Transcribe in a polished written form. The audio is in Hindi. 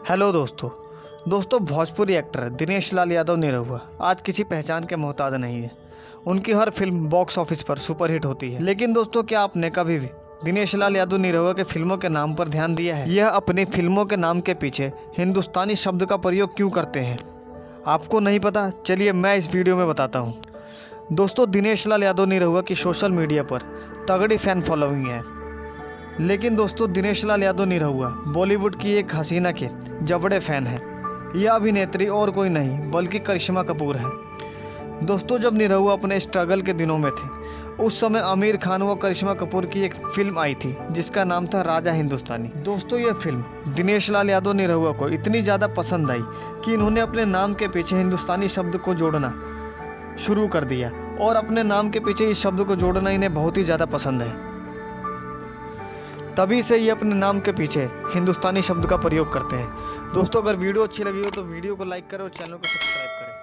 हेलो दोस्तों भोजपुरी एक्टर दिनेश लाल यादव निरहुआ आज किसी पहचान के मोहताज नहीं है। उनकी हर फिल्म बॉक्स ऑफिस पर सुपरहिट होती है। लेकिन दोस्तों, क्या आपने कभी भी दिनेश लाल यादव निरहुआ के फिल्मों के नाम पर ध्यान दिया है? यह अपनी फिल्मों के नाम के पीछे हिंदुस्तानी शब्द का प्रयोग क्यों करते हैं? आपको नहीं पता? चलिए मैं इस वीडियो में बताता हूँ। दोस्तों, दिनेश लाल यादव निरहुआ की सोशल मीडिया पर तगड़ी फैन फॉलोइंग है। लेकिन दोस्तों, दिनेश लाल यादव निरहुआ बॉलीवुड की एक हसीना के जबड़े फैन हैं। यह अभिनेत्री और कोई नहीं बल्कि करिश्मा कपूर है। दोस्तों, जब निरहुआ अपने स्ट्रगल के दिनों में थे, उस समय आमिर खान व करिश्मा कपूर की एक फिल्म आई थी जिसका नाम था राजा हिंदुस्तानी। दोस्तों, यह फिल्म दिनेश लाल यादव निरहुआ को इतनी ज़्यादा पसंद आई कि इन्होंने अपने नाम के पीछे हिंदुस्तानी शब्द को जोड़ना शुरू कर दिया और अपने नाम के पीछे इस शब्द को जोड़ना इन्हें बहुत ही ज़्यादा पसंद है। तभी से ये अपने नाम के पीछे हिंदुस्तानी शब्द का प्रयोग करते हैं। दोस्तों, अगर वीडियो अच्छी लगी हो तो वीडियो को लाइक करें और चैनल को सब्सक्राइब करें।